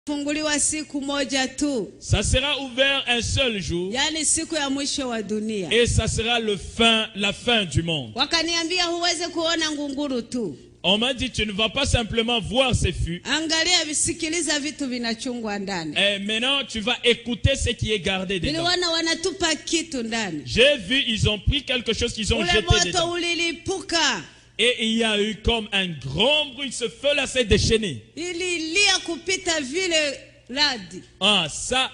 funguliwa siku moja tu. Ça sera ouvert un seul jour. Yani siku ya mwisho wa dunia. Et ça sera la fin du monde. Wakaniambia huweze kuona ngunguru tu. On m'a dit, tu ne vas pas simplement voir ces fûts. Angalia visikiliza vitu vinachungwa ndani. Et maintenant, tu vas écouter ce qui est gardé dedans. Niliona wanatupa kitu ndani. J'ai vu, ils ont pris quelque chose qu'ils ont jeté dedans. Moto ulilipuka. Et il y a eu comme un grand bruit, ce feu-là s'est déchaîné. Ililia kupita vile radi. Ah, ça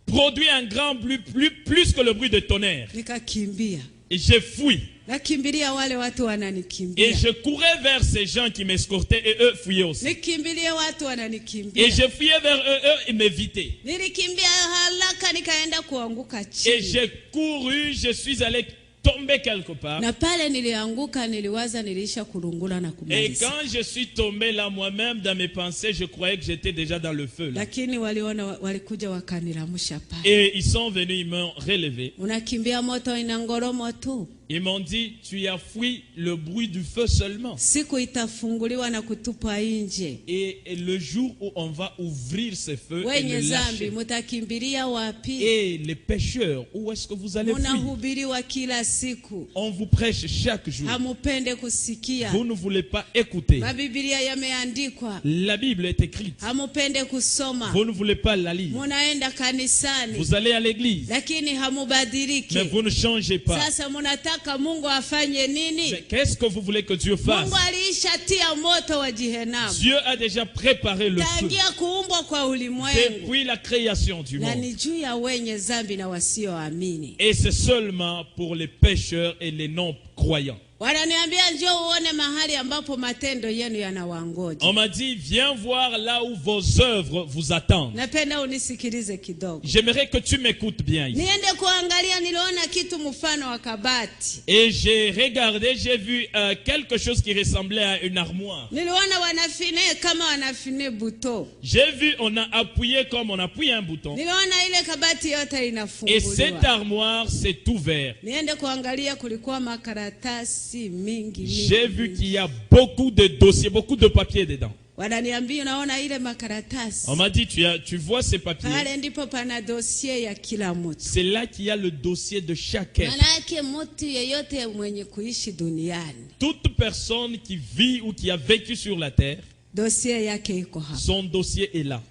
produit un grand bruit, plus que le bruit de tonnerre. Nikakimbia. Et j'ai fui. Nakimbilia wale watu wananikimbia. Et je courais vers ces gens qui m'escortaient et eux fuyaient aussi. Nikimbilia watu wananikimbia. Et je fuyais vers eux, ils m'évitaient. Nilikimbia haraka nikaenda kuanguka chini. Et j'ai couru, je suis allé tomber quelque part. Na pale nilianguka niliwaza nilisha kurungula na kumaliza. Et quand je suis tombé là moi-même dans mes pensées, je croyais que j'étais déjà dans le feu là. Lakini walikuja wakaniramusha pale. Et ils sont venus, ils m'ont relevé. Unakimbia moto ina ngoromo tu. Ils m'ont dit, tu as fui le bruit du feu seulement. Siku itafunguliwa na kutupwa nje. Et le jour où on va ouvrir ce feu et wenye le zambi lâcher. mutakimbilia wapi? Et les pécheurs, où est-ce que vous allez fuir? Munahubiriwa kila siku. On vous prêche chaque jour. Hamupende kusikia. Vous ne voulez pas écouter. Mabiblia yameandikwa. La Bible est écrite. Hamupende kusoma. Vous ne voulez pas la lire. Munaenda kanisani. Vous allez à l'église. Lakini hamubadiliki. Mais vous ne changez pas. Sasa munataka Mungu afanye nini? Mais qu'est-ce que vous voulez que Dieu fasse? Mungu alishatia moto wa Jehenamu. Dieu a déjà préparé le feu. Tangia kuumbwa kwa ulimwengu. Depuis la création du Na monde. ni juu ya wenye zambi na wasioamini. Et c'est seulement pour les pécheurs et les non-croyants. Wananiambia njoo uone mahali ambapo matendo yenu yanawangoja. On m'a dit, viens voir là où vos œuvres vous attendent. Napenda unisikilize kidogo. J'aimerais que tu m'écoutes bien ici. Niende kuangalia niliona kitu mfano wa kabati. Et j'ai regardé, j'ai vu quelque chose qui ressemblait à une armoire. Niliona wanafine kama wanafine buto. J'ai vu, on a appuyé comme on appuie un bouton. Niliona ile kabati yote inafunguliwa. Et cette armoire s'est ouverte. Niende kuangalia kulikuwa makaratasi mingi. J'ai vu qu'il y a beaucoup de dossiers, beaucoup de papiers dedans. Wananiambia unaona ile makaratasi. On m'a dit, tu vois ces papiers. Pale ndipo pana dossier ya kila mtu. C'est là qu'il y a le dossier de chacun. Manake mtu yeyote mwenye kuishi duniani. Toute personne qui vit ou qui a vécu sur la terre, dossier yake iko hapa. Son dossier est là.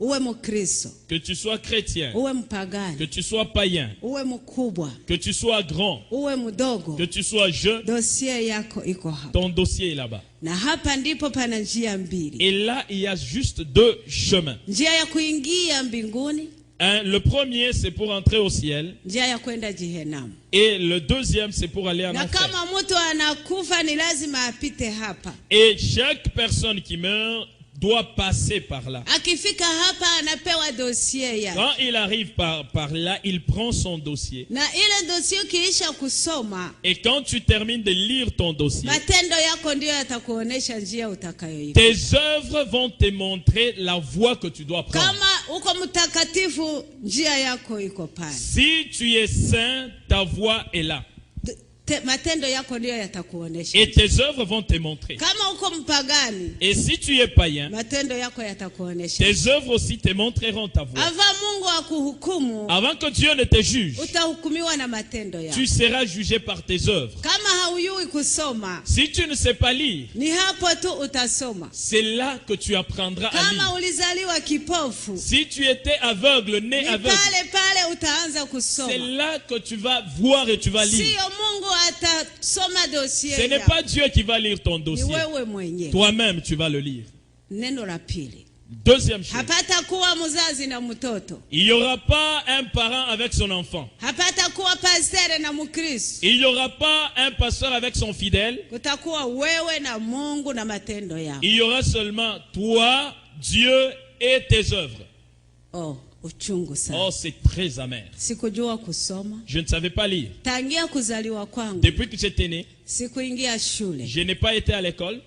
Uwe mkristo. Que tu sois chrétien. Uwe mpagani. Que tu sois païen. Uwe mkubwa. Que tu sois grand. Uwe mdogo. Que tu sois jeune. Dossier yako iko hapa. Ton dossier est là-bas. Na hapa ndipo pana njia mbili. Et là, il y a juste deux chemins. Njia ya kuingia mbinguni. Le premier, c'est pour entrer au ciel. Njia ya kwenda Jehenamu. Et le deuxième, c'est pour aller en enfer. Na kama mtu anakufa ni lazima apite hapa. Et chaque personne qui meurt doit passer par là. Akifika hapa anapewa dossier ya. Quand il arrive par là, il prend son dossier. Na ile dossier kiisha kusoma. Et quand tu termines de lire ton dossier, matendo yako ndio yatakuonesha njia utakayoifuata. Tes œuvres vont te montrer la voie que tu dois prendre. Kama uko mtakatifu njia yako iko pale. Si tu es saint, ta voie est là. Matendo yako ndio yatakuonesha. Et tes œuvres vont te montrer. Kama uko mpagani. Et si tu es païen, matendo yako yatakuonesha. Tes œuvres aussi te montreront ta voie. Avant Mungu akuhukumu. Avant que Dieu ne te juge. Utahukumiwa na matendo yako. Tu seras jugé par tes œuvres. Kama hauyui kusoma. Si tu ne sais pas lire. Ni hapo tu utasoma. C'est là que tu apprendras à lire. Kama ulizaliwa kipofu. Si tu étais aveugle, né aveugle. Pale utaanza kusoma. C'est là que tu vas voir et tu vas lire. Sio Mungu atasoma dossier. Ce n'est pas Dieu qui va lire ton dossier. Ni wewe mwenyewe. Toi-même tu vas le lire. Neno la pili. Deuxième chose. Hapata kuwa mzazi na mtoto. Il n'y aura pas un parent avec son enfant. Hapata kuwa pasteur na mkristo. Il n'y aura pas un pasteur avec son fidèle. Kutakuwa wewe na Mungu na matendo yako. Il y aura seulement toi, Dieu et tes œuvres. Oh, uchungu sana. Oh, c'est très amer. Sikujua kusoma. Je ne savais pas lire. Tangia kuzaliwa kwangu. Depuis que j'étais né, sikuingia shule. Je n'ai pas été à l'école.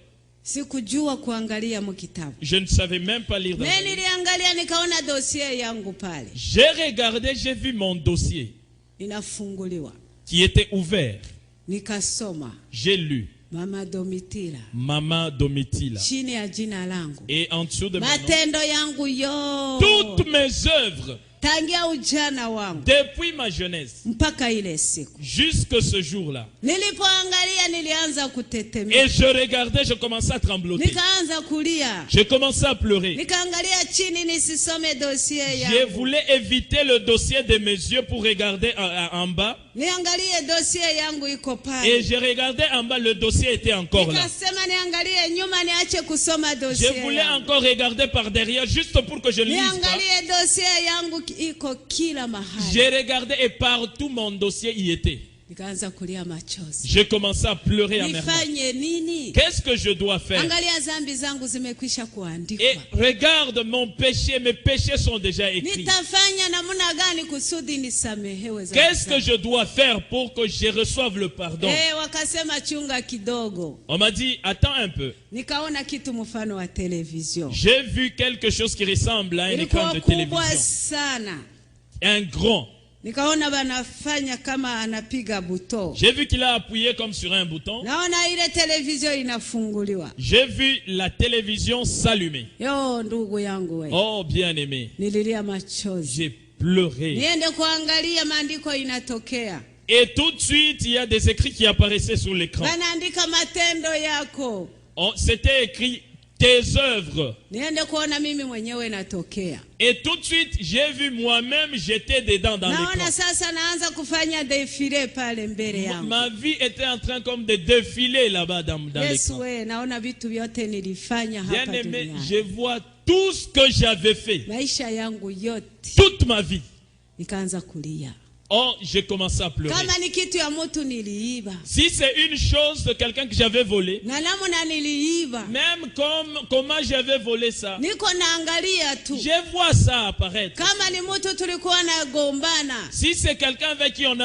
Sikujua kuangalia mkitabu. Je ne savais même pas lire dans le livre. Niliangalia nikaona dossier yangu pale. J'ai regardé, j'ai vu mon dossier inafunguliwa. Qui était ouvert. Nikasoma. J'ai lu. Mama Domitila. Maman Domitila. Chini ya jina langu. Et en dessous de mon nom, Matendo yangu yo. toutes mes œuvres, Tangia ujana wangu. depuis ma jeunesse, Mpaka ile siku. jusque ce jour-là. Nilipoangalia nilianza Et kutetemeka. je regardais, je commençais à trembloter. Nikaanza kulia. Je commençais à pleurer. Nikaangalia chini nisisome dossier Je yangu. voulais éviter le dossier de mes yeux pour regarder en bas. Niangalie dossier yangu iko Et pale. je regardais en bas, le dossier était encore là. Nikasema niangalie nyuma niache kusoma dossier. Je voulais yangu. encore regarder par derrière, juste pour que je ne lise pas. Niangalie dossier yangu iko kila mahali. J'ai regardé et partout mon dossier y était. Nikaanza kulia machozi. J'ai commencé à pleurer amèrement. Nifanye nini? Qu'est-ce que je dois faire? Angalia zambi zangu zimekwisha Et kuandikwa. regarde mon péché, mes péchés sont déjà écrits. Nitafanya namna gani kusudi nisamehewe zambi Qu'est-ce que zangu? je dois faire pour que je reçoive le pardon? Wakasema chunga kidogo. On m'a dit, attends un peu. Nikaona kitu mfano wa television. J'ai vu quelque chose qui ressemble à un écran Ilikuwa de kubwa télévision. sana. Un grand. Nikaona banafanya kama anapiga buto. J'ai vu qu'il a appuyé comme sur un bouton. Naona ile television inafunguliwa. J'ai vu la télévision s'allumer. Yo ndugu yangu we. Oh bien-aimé, Nililia machozi. j'ai pleuré. Niende kuangalia maandiko inatokea. Et tout de suite, il y a des écrits qui apparaissaient sur l'écran. Wanaandika matendo yako. C'était écrit tes œuvres. Niende kuona mimi mwenyewe natokea. Et tout de suite, j'ai vu moi-même, j'étais dedans dans l'écran. Naona sasa naanza kufanya defile pale mbele yangu. Ma vie était en train comme de défiler là-bas dans Yesu l'écran. we, naona vitu vyote nilifanya hapa Bien-aimé, duniani. je vois tout ce que j'avais fait, Maisha yangu yote toute ma vie. nikaanza kulia. Oh, j'ai commencé à pleurer. Kama ni kitu ya mtu niliiba. Si c'est une chose de quelqu'un que j'avais volé, Na namna niliiba. même comment j'avais volé ça, Niko naangalia tu. je vois ça apparaître. Kama ni mtu tulikuwa nagombana. Si c'est quelqu'un avec qui on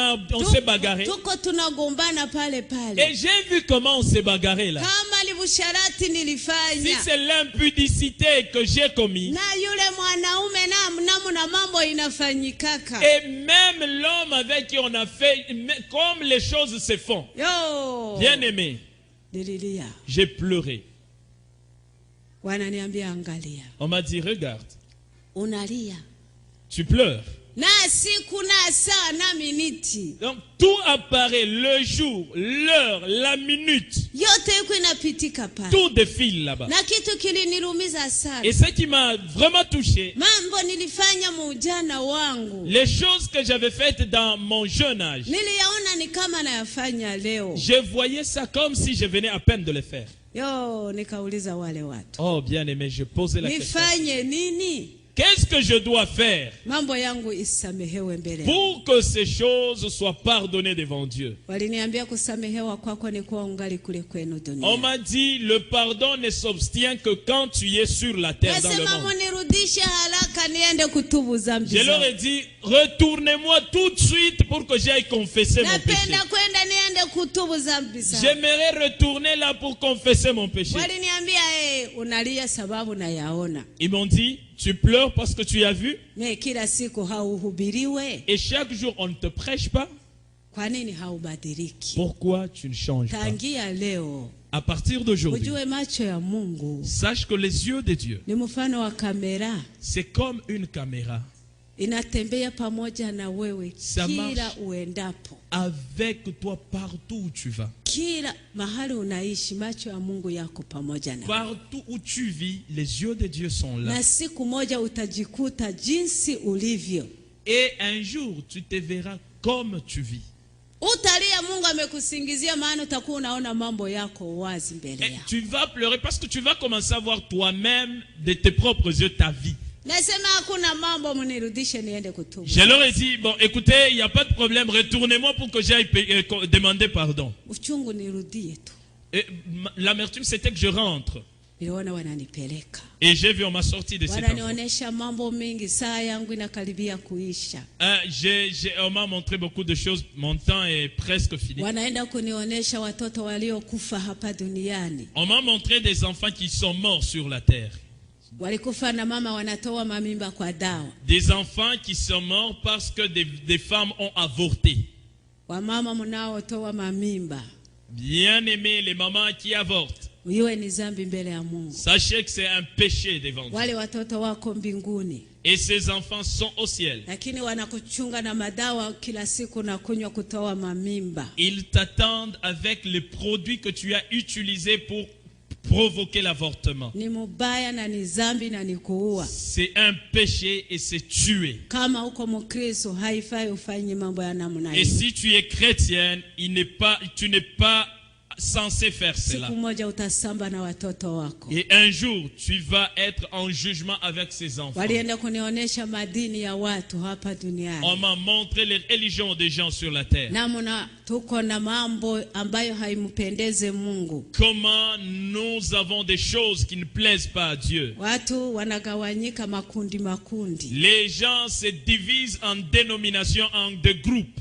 s'est bagarré, Tuko tunagombana pale pale. et j'ai vu comment on s'est bagarré là. Kama ni busharati Si nilifanya. c'est l'impudicité que j'ai commis, Na yule mwanaume namna mambo inafanyikaka. et même l'homme avec qui on a fait, comme les choses se font. Yo. Bien aimé, Nililia. j'ai pleuré. Wananiambia angalia. On m'a dit, regarde, Unalia. tu pleures. Na siku na saa na miniti. Donc tout apparaît, le jour, l'heure, la minute, Yote iko inapitika pale. tout défile là-bas. Na kitu kilinilumiza sana. Et ce qui m'a vraiment touché, Mambo nilifanya muujana wangu. les choses que j'avais faites dans mon jeune âge, Niliyaona ni kama nayafanya leo. je voyais ça comme si je venais à peine de le faire. Yo, nikauliza wale watu. Oh bien aimé, je posais la question. Nifanye nini? Qu'est-ce que je dois faire Mambo yangu isamehewe mbele. pour que ces choses soient pardonnées devant Dieu? Waliniambia kusamehewa kwako ni kuwa ungali kule kwenu On dunia. m'a dit, le pardon ne s'obtient que quand tu es sur la terre, dans le Nasema monde. munirudishe haraka niende kutubu zambi Je leur ai zangu. dit, retournez-moi tout de suite pour que j'aille confesser mon péché. Napenda kwenda niende kutubu zambi zangu. J'aimerais retourner là pour confesser mon péché. Waliniambia unalia sababu nayaona. Ils m'ont dit, tu pleures parce que tu as vu, Me kila siku hauhubiriwe. et chaque jour on ne te prêche pas. Kwa nini haubadiliki? Pourquoi tu ne changes pas? Tangia leo À partir d'aujourd'hui, ujue macho ya Mungu sache que les yeux de Dieu, ni mfano wa kamera. c'est comme une caméra Inatembea pamoja na wewe Ça kila marche. uendapo. avec toi partout où tu vas. Kila mahali unaishi macho ya Mungu yako pamoja na. Partout où tu vis, les yeux de Dieu sont là. Na siku moja utajikuta jinsi ulivyo. Et un jour, tu te verras comme tu vis. Utalia Mungu amekusingizia maana utakuwa unaona mambo yako wazi mbele Et yako. tu vas pleurer parce que tu vas commencer à voir toi-même de tes propres yeux ta vie. Nasema hakuna mambo mnirudishe niende kutubu. Je leur ai dit, bon, écoutez, il n'y a pas de problème, retournez-moi pour que j'aille demander pardon. Uchungu nirudie tu. Et l'amertume, c'était que je rentre. Niliona wananipeleka. Et j'ai vu, on m'a sorti de cet enfant. Wananionyesha mambo mengi, saa yangu inakaribia kuisha. On m'a montré beaucoup de choses, mon temps est presque fini. Wanaenda kunionyesha watoto waliokufa hapa duniani. On m'a montré des enfants qui sont morts sur la terre. Walikufa na mama wanatoa mamimba kwa dawa. Des enfants qui sont morts parce que des femmes ont avorté. Wamama mnaotoa mamimba. Bien-aimés, les mamans qui avortent, iwe ni dhambi mbele ya Mungu. sachez que c'est un péché devant Dieu. Wale watoto wako mbinguni, Et ces enfants sont au ciel. lakini wanakuchunga na madawa kila siku na kunywa kutoa mamimba. Ils t'attendent avec les produits que tu as utilisés pour provoquer l'avortement. Ni mubaya na ni dhambi na ni kuua. C'est un péché et c'est tuer. Kama uko Mkristo haifai ufanye mambo ya namna Et hiyo. si tu es chrétienne, tu n'es pas censé faire cela. Siku moja utasamba na watoto wako. Et un jour, tu vas être en jugement avec ces enfants. Walienda kunionyesha madini ya watu hapa duniani. On m'a montré les religions des gens sur la terre. Namuna tuko na mambo ambayo haimpendeze Mungu. Comment nous avons des choses qui ne plaisent pas à Dieu. Watu wanagawanyika makundi makundi. Les gens se divisent en dénominations, en deux groupes.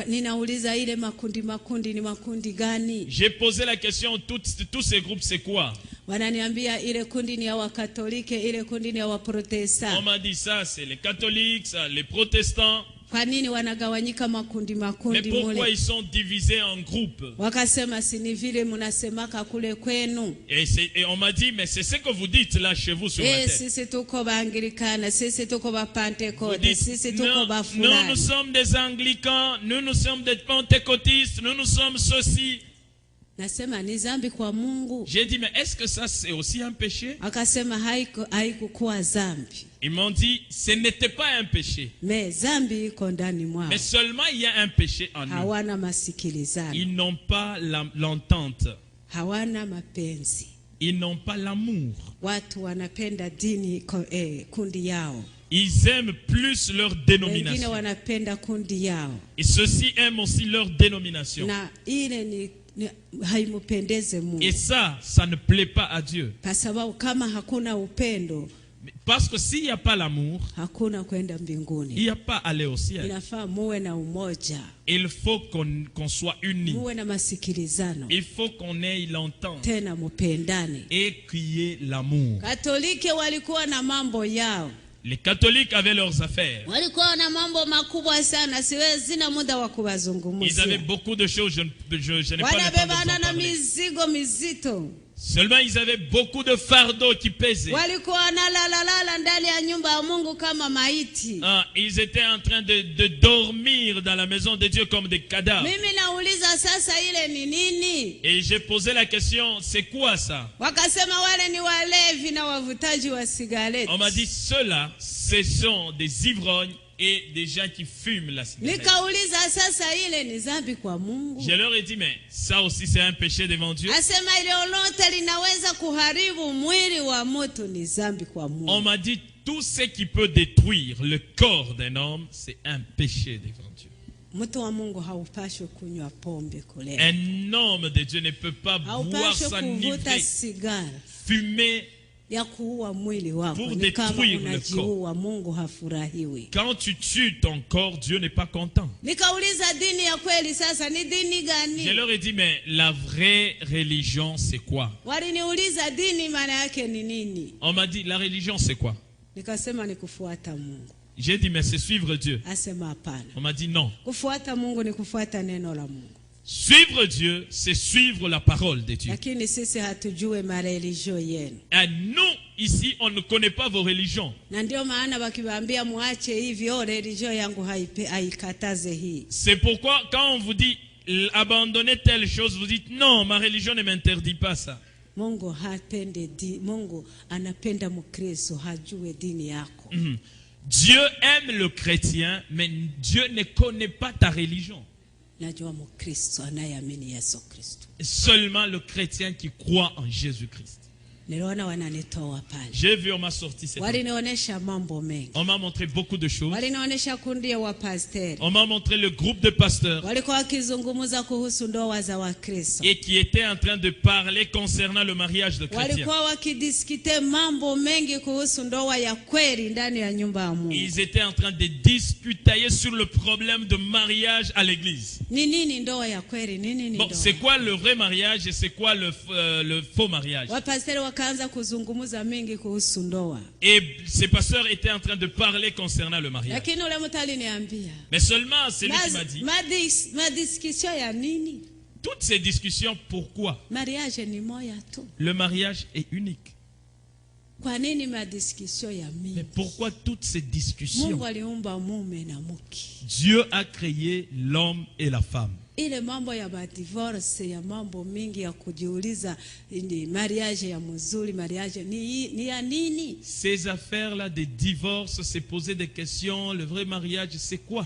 Ninauliza ile makundi makundi ni makundi gani? J'ai posé la question, tous ces groupes c'est quoi? Wananiambia ile kundi ni ya Wakatolike, ile kundi ni ya On Waprotestant. m'a dit ça, c'est les catholiques, ça, les protestants. Kwa nini wanagawanyika makundi Mais makundi pourquoi mule? ils sont divisés en groupes? Wakasema si ni vile mnasemaka kule kwenu. Et on m'a dit, mais c'est ce que vous dites là chez vous sur la terre. Sisi tuko Baanglikana, sisi tuko Vous Bapentekote, dites, sisi tuko nous Bafulani. sommes des anglicans, nous sommes des pentecôtistes, nous sommes ceci. Nasema ni dhambi kwa Mungu. J'ai dit, mais est-ce que ça c'est aussi un péché? Akasema haikukuwa dhambi. Ils m'ont dit, ce n'était pas un péché. Me dhambi iko ndani mwao. Mais seulement il y a un péché en eux. Hawana masikilizano. Ils n'ont pas l'entente. Hawana mapenzi. Ils n'ont pas l'amour. Watu wanapenda dini kundi yao. Ils aiment plus leur Wengine dénomination. wanapenda kundi yao. Et ceux-ci aiment aussi leur dénomination. Na ile ni haimupendeze Mungu. Et ça ne plaît pas à Dieu. Kwa sababu kama hakuna upendo, Parce que s'il n'y a pas l'amour, hakuna kwenda il mbinguni. n'y a pas aller au ciel. Inafaa muwe na umoja. Il faut qu'on soit unis. Muwe na masikilizano. Il faut qu'on ait l'entente Tena mupendane. et qu'il y ait l'amour. Katoliki walikuwa na mambo yao. Les catholiques avaient leurs affaires. Walikuwa na mambo makubwa sana, siwezi na muda wa Ils kubazungumzia. avaient beaucoup de choses, je n'ai pas le temps de vous en Wanabebana na parler. mizigo mizito. Seulement ils avaient beaucoup de fardeaux qui pesaient. Walikuwa wanalala ndani ya nyumba ya Mungu kama maiti. Ils étaient en train de dormir dans la maison de Dieu comme des cadavres. Mimi nauliza sasa ile ni nini? Et j'ai posé la question, c'est quoi ça? Wakasema wale ni walevi na wavutaji wa sigareti. On m'a dit, ceux-là, ce sont des ivrognes et des gens qui fument la cigarette. Nikauliza sasa ile ni dhambi kwa Mungu? Je leur ai dit, mais ça aussi c'est un péché devant Dieu. Asema ile lolote linaweza kuharibu mwili wa mtu ni dhambi kwa Mungu. On m'a dit, tout ce qui peut détruire le corps d'un homme, c'est un péché devant Dieu. Mtu wa Mungu haupashwi kunywa pombe kule. Un homme de Dieu ne peut pas boire, Haupashwi s'enivrer, kuvuta sigara fumer. ya kuua mwili wako. Pour Ni kama détruire le unajiua, Mungu hafurahiwi. Quand tu tues ton corps, Dieu n'est pas content. Nikauliza dini ya kweli sasa ni dini Je gani? leur ai dit, mais la vraie religion, c'est quoi? Waliniuliza dini maana yake ni nini? On m'a dit, la religion, c'est quoi? Nikasema ni kufuata Mungu. J'ai dit, mais c'est suivre Dieu. Asema hapana. On m'a dit, non. Kufuata Mungu ni kufuata neno la Mungu. Suivre Dieu, c'est suivre la parole de Dieu. Lakini sisi hatujue mareligio yenu. Et nous, ici, on ne connaît pas vos religions. Na ndio maana wakiwaambia muache hivi, religio yangu haikataze hii. C'est pourquoi, quand on vous dit, abandonnez telle chose, vous dites, non, ma religion ne m'interdit pas ça. Mungu anapenda Mkristo hajue dini yako. Dieu aime le chrétien, mais Dieu ne connaît pas ta religion. Najua Mkristo anayeamini Yesu Kristo. Seulement le chrétien qui croit en Jésus-Christ. Niliona wananitoa pale. J'ai vu, on m'a sorti cette. Walinionyesha mambo mengi. On m'a montré beaucoup de choses. Walinionyesha kundi ya wapasteri. On m'a montré le groupe de pasteurs. Walikuwa wakizungumza kuhusu ndoa za Wakristo. Et qui étaient en train de parler concernant le mariage de chrétiens. Walikuwa wakidiskite mambo mengi kuhusu ndoa ya kweli ndani ya nyumba ya Mungu. Ils étaient en train de discuter sur le problème de mariage à l'église. Ni nini ndoa ya kweli? Nini ni Bon, ndoa? c'est quoi le vrai mariage et c'est quoi le faux mariage? Wapasteri wakaanza kuzungumza mengi kuhusu ndoa. Et ces pasteurs étaient en train de parler concernant le mariage. Lakini ule mtu aliniambia, Mais seulement celui qui m'a dit, madiscussion ya nini? Toutes ces discussions, pourquoi? Mariage ni moya tu. Le mariage est unique. Kwa nini madiskusio ya mingi? Mais pourquoi toutes ces discussions? Mungu aliumba mume na mke. Dieu a créé l'homme et la femme. Ile mambo ya divorce ya mambo mingi ya kujiuliza ni mariage ya mzuri, mariage ni ya nini? Ces affaires-là de divorce, se poser des questions, le vrai mariage c'est quoi?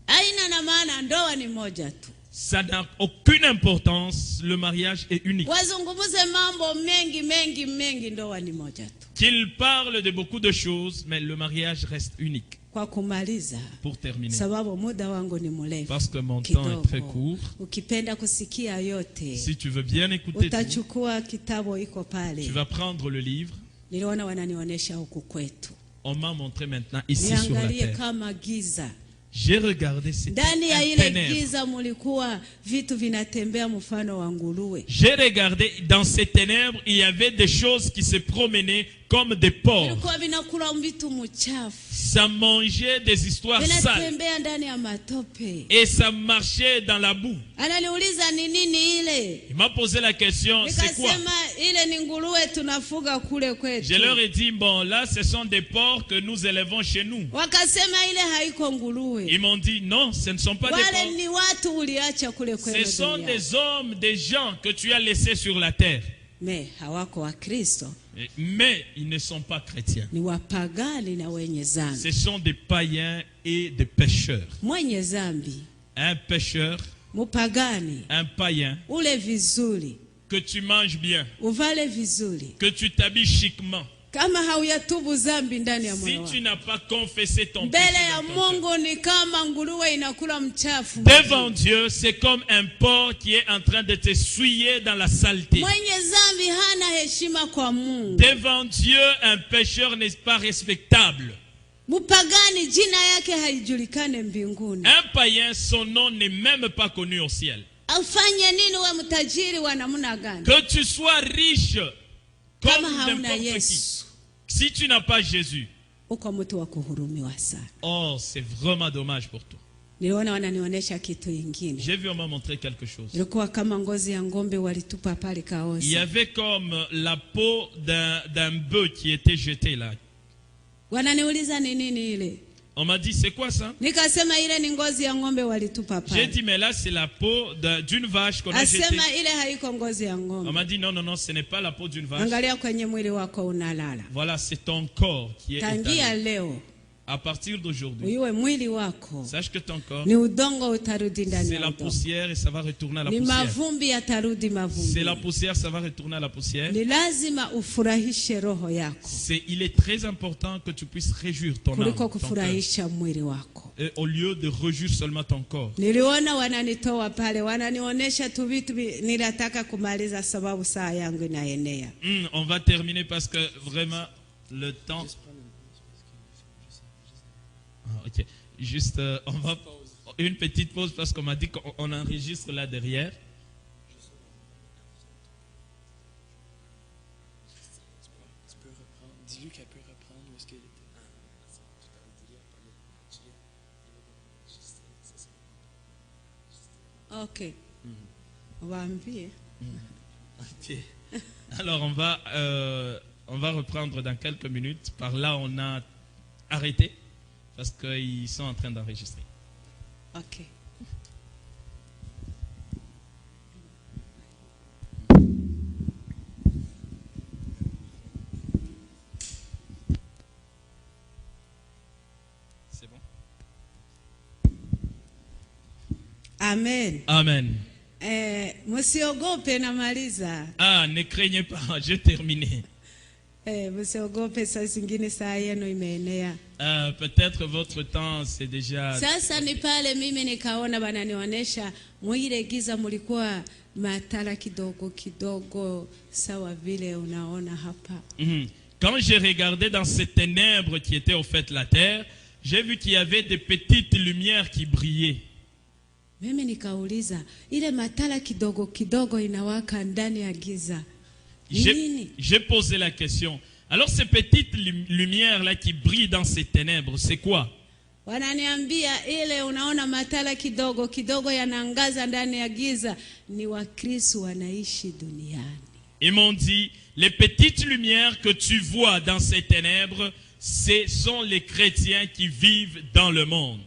Haina na maana, ndoa ni moja tu. Ça n'a aucune importance, le mariage est unique. Wazungumuze mambo mengi, ndoa ni moja tu. Qu'il parle de beaucoup de choses, mais le mariage reste unique. Kwa kumaliza, pour terminer, sababu muda wangu ni mrefu, parce que mon temps est très court, ukipenda kusikia yote, si tu veux bien écouter utachukua kitabu iko pale. Tu vas prendre le livre. Niliona wananionyesha huku kwetu. On m'a montré maintenant ici sur la terre. Kama giza. J'ai regardé cette J'ai regardé dans ces ténèbres, il y avait des choses qui se promenaient comme des porcs. Ça mangeait des histoires sales. Et ça marchait dans la boue. Il m'a posé la question, c'est quoi? Je leur ai dit, bon, là, ce sont des porcs que nous élevons chez nous. Ils m'ont dit, non, ce ne sont pas des porcs. Ce sont des hommes, des gens que tu as laissés sur la terre. Mais ils ne sont pas chrétiens. Ce sont des païens et des pécheurs. Un pécheur, un païen, que tu manges bien, que tu t'habilles chiquement. Si tu n'as pas confessé ton péché devant Dieu, c'est comme un porc qui est en train de te souiller dans la saleté. Devant Dieu, un pécheur n'est pas respectable. Un païen, son nom n'est même pas connu au ciel. Que tu sois riche comme n'importe qui. Si tu n'as pas Jésus, oh, c'est vraiment dommage pour toi. J'ai vu, on m'a montré quelque chose. Il y avait comme la peau d'un bœuf qui était jeté là. On m'a dit, c'est quoi ça? J'ai dit, mais là, c'est la peau d'une vache qu'on a jetée. On m'a dit, non, non, non, ce n'est pas la peau d'une vache. Voilà, c'est ton corps qui est étalé. À partir d'aujourd'hui, sache que ton corps, c'est la poussière et ça va retourner à la poussière. C'est la poussière, ça va retourner à la poussière. Il est très important que tu puisses réjouir ton âme, ton cœur, au lieu de réjouir seulement ton corps. On va terminer parce que vraiment le temps... Ok, juste on va une petite pause parce qu'on m'a dit qu'on enregistre là derrière. Dis-lui qu'elle peut reprendre où est-ce qu'elle était. Ok. On va envier. Ok. Alors on va reprendre dans quelques minutes. Par là on a arrêté. Parce qu'ils sont en train d'enregistrer. Ok. C'est bon? Amen. Amen. Msiogope namaliza. Ah, ne craignez pas, j'ai terminé. Peut-être votre temps c'est déjà... Sasa ni pale mimi nikaona bananionyesha mwile giza mulikuwa matala kidogo sawa vile unaona hapa. Quand j'ai regardé dans ces ténèbres qui étaient au fait la terre, j'ai vu qu'il y avait des petites lumières qui brillaient. Mimi nikauliza ile matala kidogo inawaka ndani ya giza. J'ai posé la question. Alors ces petites lumières là qui brillent dans ces ténèbres, c'est quoi? Wananiambia ile unaona matala kidogo kidogo yanaangaza ndani ya giza ni Wakristo wanaishi duniani. Ils m'ont dit, les petites lumières que tu vois dans ces ténèbres, ce sont les chrétiens qui vivent dans le monde.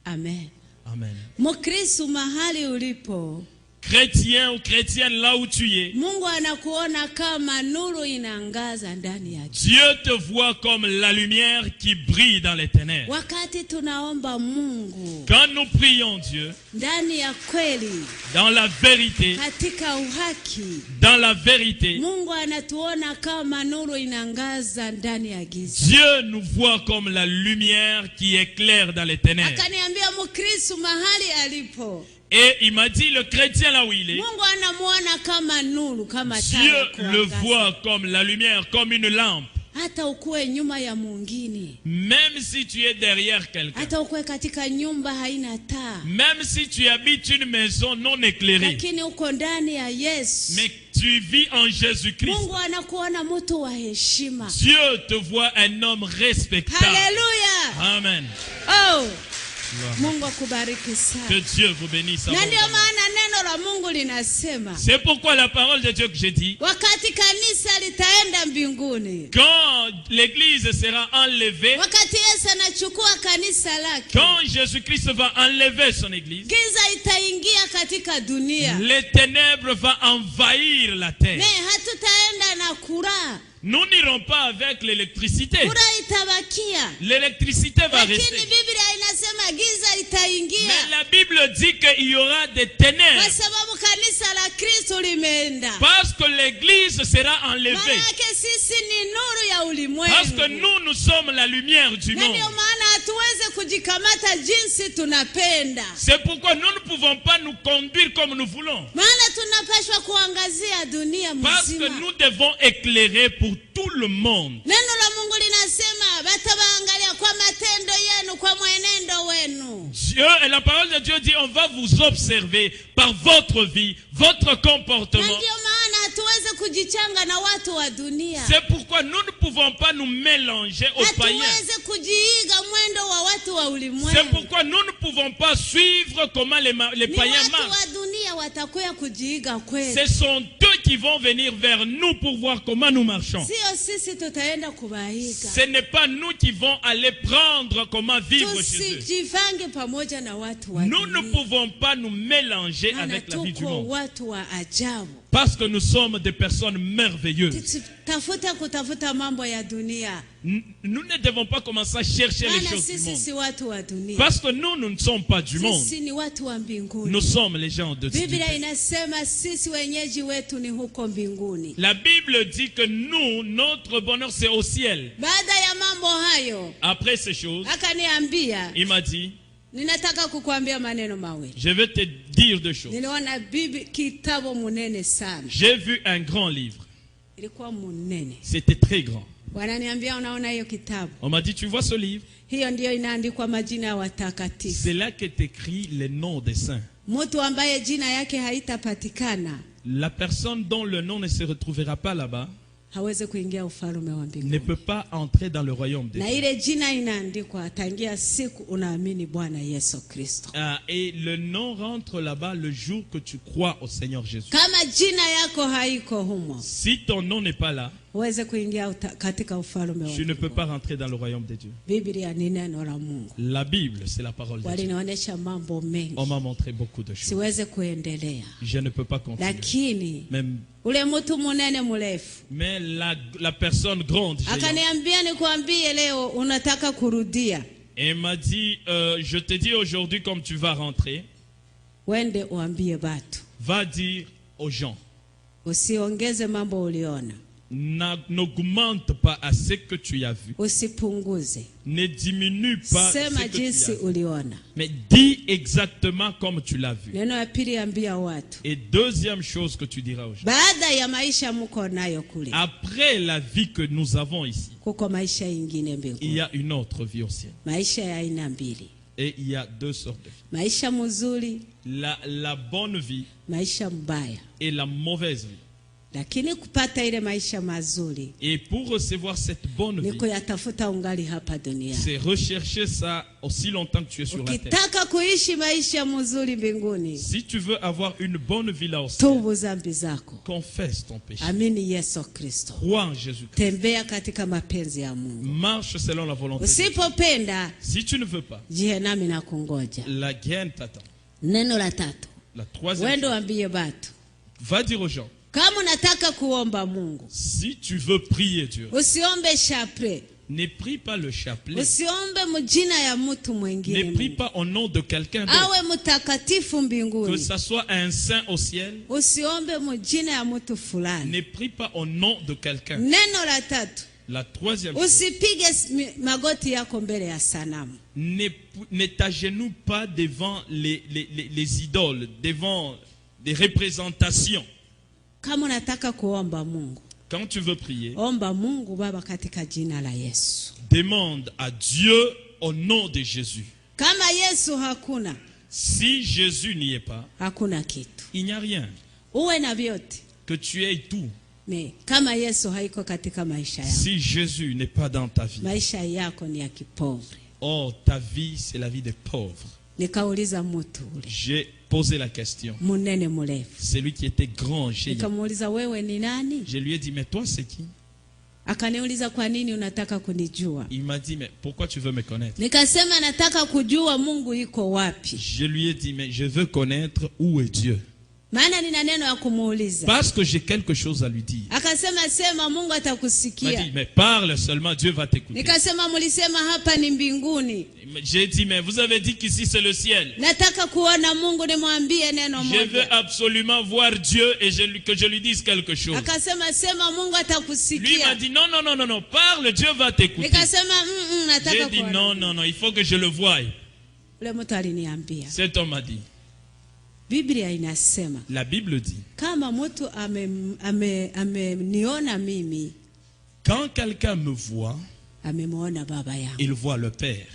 Amen. Amen. Mkristo mahali ulipo, chrétien ou chrétienne là où tu es, Mungu anakuona kama nuru inaangaza ndani ya giza. Dieu te voit comme la lumière qui brille dans les ténèbres. Wakati tunaomba Mungu, Quand nous prions Dieu, ndani ya kweli, dans la vérité, katika uhaki, dans la vérité, Mungu anatuona kama nuru inaangaza ndani ya giza. Dieu nous voit comme la lumière qui éclaire dans les ténèbres. Akaniambia Mkristo mahali alipo, Et il m'a dit, le chrétien là où il est, Mungu anamuona kama nuru, kama taa Dieu ya le kuangaza. voit comme la lumière, comme une lampe. Hata ukuwe nyuma ya mwingine, Même si tu es derrière quelqu'un, hata ukuwe katika nyumba haina taa, même si tu habites une maison non éclairée, lakini uko ndani ya Yesu, mais tu vis en Jésus-Christ, Mungu anakuona mtu wa heshima. Dieu te voit un homme respectable. Haleluya. Amen. Oh, Gloire. Mungu akubariki Que sana. Dieu vous bénisse. Na ndio abondamment. maana neno la Mungu linasema C'est pourquoi la parole de Dieu que j'ai dit, wakati kanisa litaenda mbinguni, quand l'église sera enlevée, wakati Yesu anachukua kanisa lake, quand Jésus-Christ va enlever son église, giza itaingia katika dunia. les ténèbres vont envahir la terre. Ne hatutaenda na kura. Nous n'irons pas avec l'électricité. Kura itabakia. L'électricité va Lakini rester. Biblia inasema giza Mais itaingia. la Bible dit qu'il y aura des Kwa ténèbres. sababu kanisa la Kristo limeenda. Parce que l'église sera enlevée. Maana sisi ni nuru ya Parce que ulimwengu. nous sommes la lumière du Na monde. ndio maana hatuweze kujikamata jinsi tunapenda. C'est pourquoi nous ne pouvons pas nous conduire comme nous voulons. Maana tunapaswa kuangazia dunia Parce que mzima. nous devons éclairer pour tout le monde. Neno la Mungu linasema batabaangalia kwa matendo yenu, kwa mwenendo wenu. Dieu, et la parole de Dieu dit, on va vous observer par votre vie, votre Na comportement. ndio maana hatuweze kujichanga na watu wa dunia. C'est pourquoi nous ne pouvons pas nous mélanger aux païens. Hatuweze kujiiga mwendo wa watu wa C'est ulimwengu. pourquoi nous ne pouvons pas suivre comment les Ni païens watu marchent. wa dunia watakuya kujiiga kweli. Ce sont eux qui vont venir vers nous pour voir comment nous marchons. Sio sisi tutaenda kubaiga. Ce n'est pas nous qui vont aller prendre comment vivre chez eux. Tusijivange pamoja na watu wa Nous ne dunia. pouvons pas nous mélanger Maana avec la vie du tuko monde. watu wa ajabu. Parce que nous sommes des personnes merveilleuses. Kutafuta mambo ya dunia. Nous ne devons pas commencer à chercher les Maana choses du sisi monde. si watu wa dunia. Parce que nous ne sommes pas du monde. Sisi ni watu wa mbinguni. Nous sommes les gens de Dieu. Biblia inasema sisi wenyeji wetu ni huko mbinguni. La Bible dit que nous, notre bonheur, c'est au ciel. Baada ya mambo hayo, Après ces choses, akaniambia, il m'a dit, ninataka kukuambia maneno mawili. je vais te dire deux choses. Niliona kitabu munene sana. J'ai vu un grand livre. Ilikuwa munene. C'était très grand. Wananiambia unaona hiyo kitabu. On m'a dit, tu vois ce livre? Hiyo ndio inaandikwa majina ya watakatifu. C'est là qu'est écrit les noms des saints. Mtu ambaye jina yake haitapatikana La personne dont le nom ne se retrouvera pas là-bas hawezi kuingia ufalme wa ne mbinguni. peut pas entrer dans le royaume de Na Dieu. ile jina inaandikwa tangia siku unaamini Bwana Yesu Kristo. Et le nom rentre là-bas le jour que tu crois au Seigneur Jésus. Kama jina yako haiko humo, Si ton nom n'est pas là, huwezi kuingia katika ufalme wa tu ne peux mbinguni. pas rentrer dans le royaume de Dieu. Biblia ni neno la Mungu. La Bible, c'est la parole de Dieu. Walinionyesha mambo mengi. On m'a montré beaucoup de choses. Siweze kuendelea. Je ne peux pas continuer. Lakini Même, ule mtu munene mrefu mais la personne grande, géante, akaniambia nikwambie leo unataka kurudia. et m'a dit, je te dis aujourd'hui comme tu vas rentrer, Wende uambie batu. va dire aux gens, Usiongeze mambo uliona. n'augmente pas à ce que tu as vu. Usipunguze. Ne diminue pas ce Sema que tu jinsi as vu. uliona. Mais dis exactement comme tu l'as vu. Neno ya pili ambia watu. Et deuxième chose que tu diras aux gens. Baada ya maisha mko nayo kule. Après la vie que nous avons ici, Kuko maisha ingine il y mbinguni. a une autre vie au ciel. Maisha ya aina mbili. Et il y a deux sortes de vie. Maisha mzuri, La bonne vie maisha mbaya. et la mauvaise vie. Lakini kupata ile maisha mazuri, et pour recevoir cette bonne vie, niko yatafuta ungali hapa duniani. c'est rechercher ça aussi longtemps que tu es sur la terre. Ukitaka kuishi maisha mazuri mbinguni, Si tu veux avoir une bonne vie là aussi, tubu dhambi zako, confesse ton péché. amini Yesu Kristo, Crois en Jésus-Christ. tembea katika mapenzi ya Mungu. Marche selon la volonté de Dieu. Usipopenda, Si tu ne veux pas, jehanamu na kungoja. la guerre t'attend. Neno la tatu, La troisième wendo chose, ambie batu, va dire aux gens, kama unataka kuomba Mungu, si tu veux prier Dieu, usiombe chapelet, ne prie pas le chapelet. usiombe mjina ya mtu Ne mwingine, prie pas au nom de quelqu'un d'autre. awe mtakatifu Que mbinguni. ça soit un saint au ciel. Usiombe mjina ya mtu fulani. Ne prie pas au nom de quelqu'un. Neno la tatu, La troisième chose, usipige magoti yako mbele ya sanamu. ne t'agenouille pas devant les idoles, devant des représentations. Kama unataka kuomba Mungu, Quand tu veux prier, omba Mungu Baba katika jina la Yesu. demande à Dieu au nom de Jésus. Kama Yesu hakuna, Si Jésus n'y est pas, hakuna kitu. il n'y a rien. Uwe na vyote, Que tu aies tout. me kama Yesu haiko katika maisha yako, Si Jésus n'est pas dans ta vie, maisha yako ni ya kipovre. oh, ta vie, c'est la vie des pauvres. Nikauliza mtu ule J'ai posé la question. munene mrefu, Celui qui était grand, géant. nikamuuliza wewe ni nani? Je lui ai dit, mais toi, c'est qui? Akaniuliza kwa nini unataka kunijua? Il m'a dit, mais pourquoi tu veux me connaître? Nikasema nataka kujua Mungu iko wapi, Je lui ai dit, mais je veux connaître où est Dieu. maana nina neno ya kumuuliza. Parce que j'ai quelque chose à lui dire. Akasema sema, Mungu Il m'a atakusikia. dit, mais parle seulement, Dieu va t'écouter. Nikasema mulisema hapa ni mbinguni, J'ai dit, mais vous avez dit qu'ici c'est le ciel. nataka kuona Mungu, nimwambie neno Je veux moja. absolument voir Dieu et que je lui dise quelque chose. Akasema sema, Mungu Lui m'a atakusikia. dit, non, non, non, non, non, parle, Dieu va t'écouter. Nikasema nataka J'ai dit, kuona. non, non, non, il faut que je le voie. Ule mtu aliniambia, Cet homme m'a dit, Biblia inasema la Bible dit, kama mtu ameniona mimi, quand quelqu'un me voit, amemwona baba yangu. il voit le Père.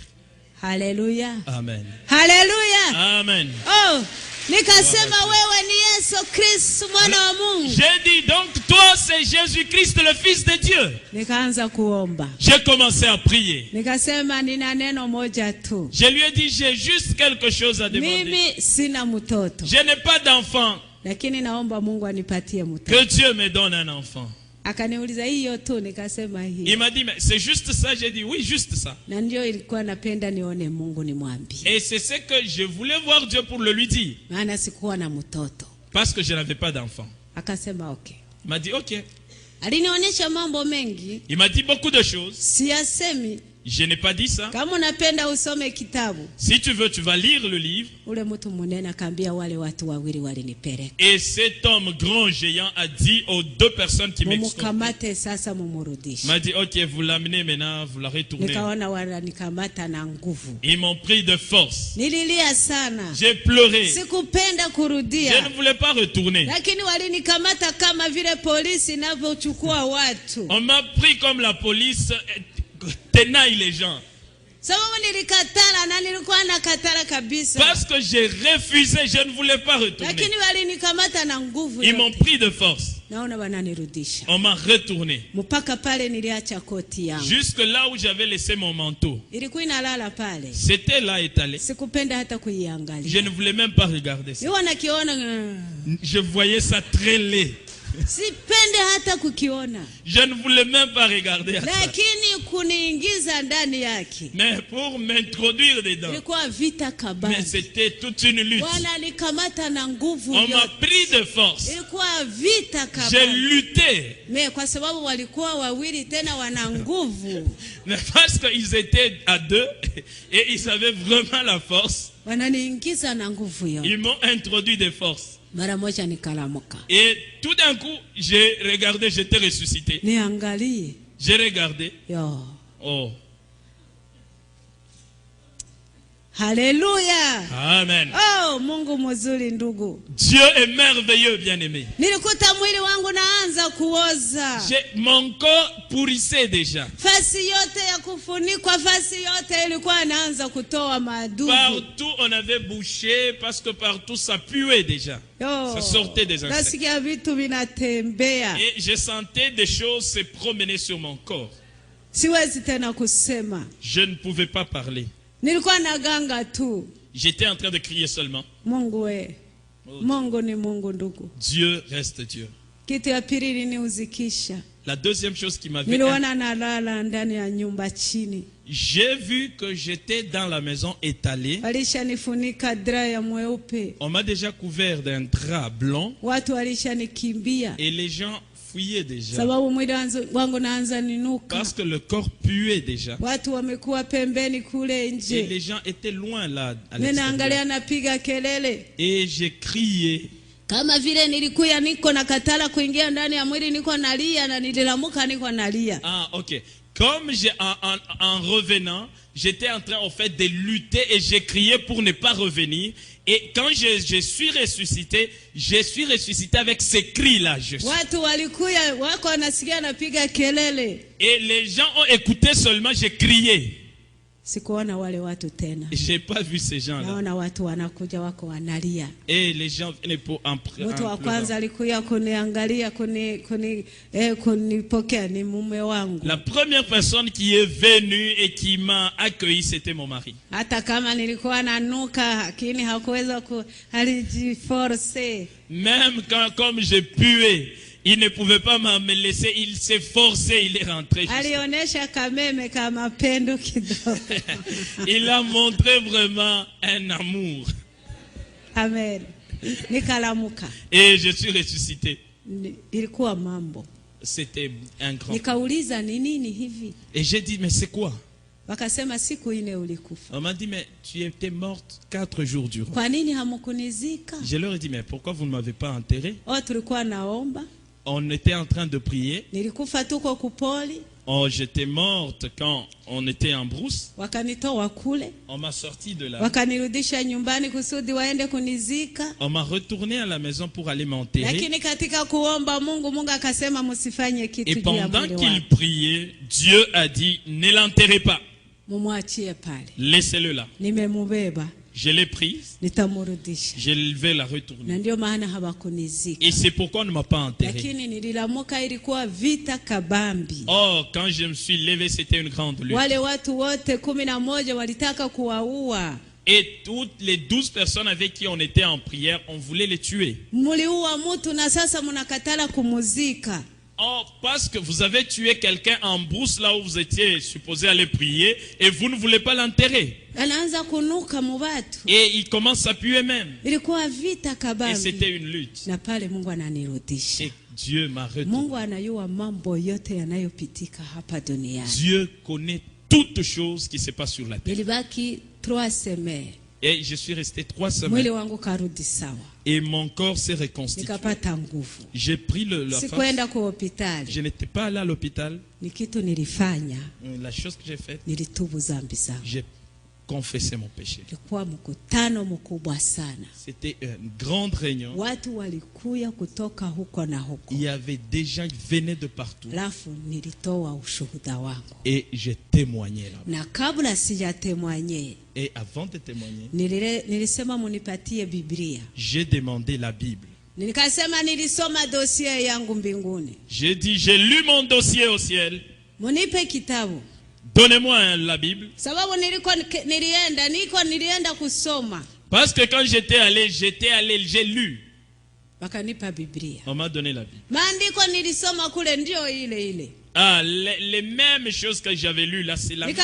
Haleluya, Amen. haleluya. Amen. Oh, nikasema wewe ni Yesu Kristo mwana wa Mungu. J'ai dit, donc toi c'est Jésus-Christ le Fils de Dieu. Nikaanza kuomba. J'ai commencé à prier. Nikasema nina neno moja tu. Je lui ai dit, j'ai juste quelque chose à demander. Mimi sina mtoto, Je n'ai pas d'enfant. lakini naomba Mungu anipatie mtoto. Que Dieu me donne un enfant. Akaniuliza hiyo tu, nikasema Il hii. m'a dit, mais c'est juste ça? J'ai dit, oui, juste ça. Na ndio ilikuwa napenda nione Mungu nimwambie. Et c'est ce que je voulais voir Dieu pour le lui dire. Maana sikuwa na mtoto. Parce que je n'avais pas d'enfant. Akasema okay. Il m'a dit, ok. Alinionyesha mambo mengi, Il m'a dit beaucoup de choses. siyasemi. Je n'ai pas dit ça. Kama unapenda usome kitabu. Si tu veux, tu vas lire le livre. Ule mtu munene akaambia wale watu wawili walinipeleka. Et cet homme grand géant a dit aux deux personnes qui m'extorquaient, Mumukamate sasa mumurudishe. m'a dit, ok, vous l'amenez maintenant, vous la retournez. Nikaona wananikamata na nguvu. Ils m'ont pris de force. Nililia sana. J'ai pleuré. Sikupenda Je kurudia. ne voulais pas retourner. Lakini walinikamata kama vile polisi inavyochukua watu. On m'a pris comme la police tenaille les gens. Sababu nilikatala na nilikuwa nakatala kabisa. Parce que j'ai refusé, je ne voulais pas retourner. Lakini walinikamata na nguvu. Ils m'ont pris de force. Naona wananirudisha. On m'a retourné. Mpaka pale niliacha koti yangu. Jusque là où j'avais laissé mon manteau. Ilikuwa inalala pale. C'était là étalé. Sikupenda hata kuiangalia. Je ne voulais même pas regarder ça. Niwa nakiona. Je voyais ça très laid. Sipende hata kukiona. Je ne voulais même pas regarder à ça. Lakini kuniingiza ndani yake. Mais pour m'introduire dedans. Ilikuwa vita kabambi. Mais c'était toute une lutte. Wananikamata na nguvu On m'a yote. pris de force. Ilikuwa vita J'ai kabambi. lutté. Me kwa sababu walikuwa wawili tena wana nguvu. Mais parce qu'ils étaient à deux et ils avaient vraiment la force, Wananiingiza na nguvu yote. ils m'ont introduit de force. Mara moja nikalamuka. Et tout d'un coup, j'ai regardé, j'étais ressuscité. Niangalie. J'ai regardé. Yo. Oh. Hallelujah. Amen. Oh, Mungu mzuri ndugu. Dieu est merveilleux, bien-aimé. Nilikuta mwili wangu naanza kuoza. Mon corps pourrissait déjà. Fasi yote ya kufunikwa, fasi yote ilikuwa inaanza kutoa madudu. Partout on avait bouché parce que partout ça puait déjà. Ça sortait des insectes. Nasikia vitu vinatembea. Et je sentais des choses se promener sur mon corps. Siwezi tena kusema. Je ne pouvais pas parler. Nilikuwa naganga tu. J'étais en train de crier seulement. Mungu we. Mungu ni Mungu ndugu. Dieu reste Dieu. Kitu ya pili niliuzikisha. La deuxième chose qui m'avait... Niliona nalala ndani ya nyumba chini. J'ai vu que j'étais dans la maison étalée. Walishanifunika drap ya mweupe. On m'a déjà couvert d'un drap blanc. Watu walishanikimbia. Et les gens fuyaient déjà. Sababu mwili wangu naanza ninuka. Parce que le corps puait déjà. Watu wamekuwa pembeni kule nje. Et les gens étaient loin là à l'extérieur. Napiga kelele. Et j'ai crié. Kama vile nilikuwa niko na katala kuingia ndani ya mwili, niko nalia na nililamuka niko nalia. Ah, OK. Comme en revenant, j'étais en train en fait de lutter et j'ai crié pour ne pas revenir. Et quand je suis ressuscité avec ces cris-là. Et les gens ont écouté seulement, j'ai crié. J'ai pas vu ces gens-là. Et les gens venaient pour en pleurer. La première personne qui est venue et qui m'a accueilli, c'était mon mari. Même quand, comme j'ai pué, il ne pouvait pas me laisser, il s'est forcé, il est rentré. Il a montré vraiment un amour. Amen. Et je suis ressuscité. C'était un grand. Et j'ai dit, mais c'est quoi? On m'a dit, mais tu étais morte 4 jours durant. Je leur ai dit, mais pourquoi vous ne m'avez pas enterré? On était en train de prier. Oh, j'étais morte quand on était en brousse. On m'a sorti de là. On m'a retourné à la maison pour aller m'enterrer. Et pendant qu'il priait, Dieu a dit, ne l'enterrez pas. Laissez-le là. Je l'ai prise. Je vais la retourner. Et c'est pourquoi on ne m'a pas enterré. Oh, quand je me suis levé, c'était une grande lutte. Et toutes les 12 personnes avec qui on était en prière, on voulait les tuer. Oh, parce que vous avez tué quelqu'un en brousse là où vous étiez supposé aller prier et vous ne voulez pas l'enterrer. Et il commence à puer même. Et c'était une lutte. Et Dieu m'a retourné. Dieu connaît toutes choses qui se passent sur la terre. Et je suis resté 3 semaines. Et mon corps s'est reconstitué. J'ai pris la force. Je n'étais pas allé à l'hôpital. La chose que j'ai faite, j'ai confessé mon péché. C'était une grande réunion. Il y avait des gens qui venaient de partout. Et j'ai témoigné là-bas. Et avant de témoigner, j'ai demandé la Bible. J'ai dit, j'ai lu mon dossier au ciel. Donnez-moi la Bible. Parce que quand j'étais allé, j'ai lu. On m'a donné la Bible. Ah, les mêmes choses que j'avais lues là, c'est la Bible.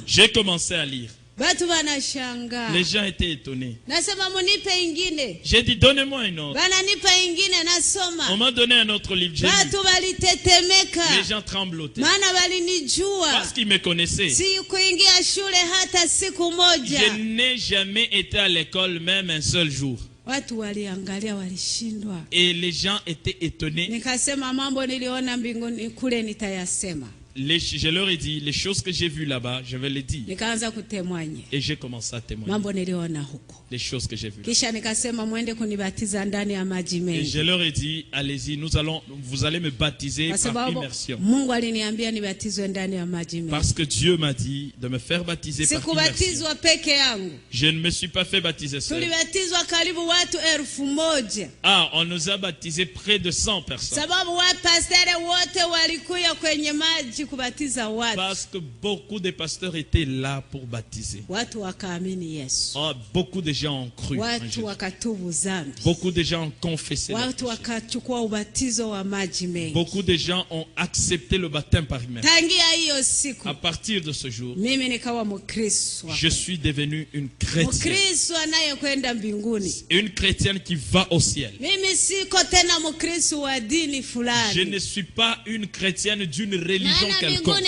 J'ai commencé à lire. Les gens étaient étonnés. J'ai dit, donnez-moi une autre. On m'a donné un autre livre. Les gens tremblotaient. Parce qu'ils me connaissaient. Je n'ai jamais été à l'école même un seul jour. Et les gens étaient étonnés. je leur ai dit, les choses que j'ai vues là-bas, je vais les dire. Et j'ai commencé à témoigner les choses que j'ai vues. Et je leur ai dit, allez-y, vous allez me baptiser par immersion. Parce que Dieu m'a dit de me faire baptiser par immersion. Je ne me suis pas fait baptiser seul. Ah, on nous a baptisé près de 100 personnes. Parce que beaucoup de pasteurs étaient là pour baptiser. Oh, beaucoup de gens ont cru en Jésus. Beaucoup de gens ont confessé. Beaucoup de gens ont accepté le baptême par immersion. À partir de ce jour, je suis devenu une chrétienne. Une chrétienne qui va au ciel. Je ne suis pas une chrétienne d'une religion quelconque.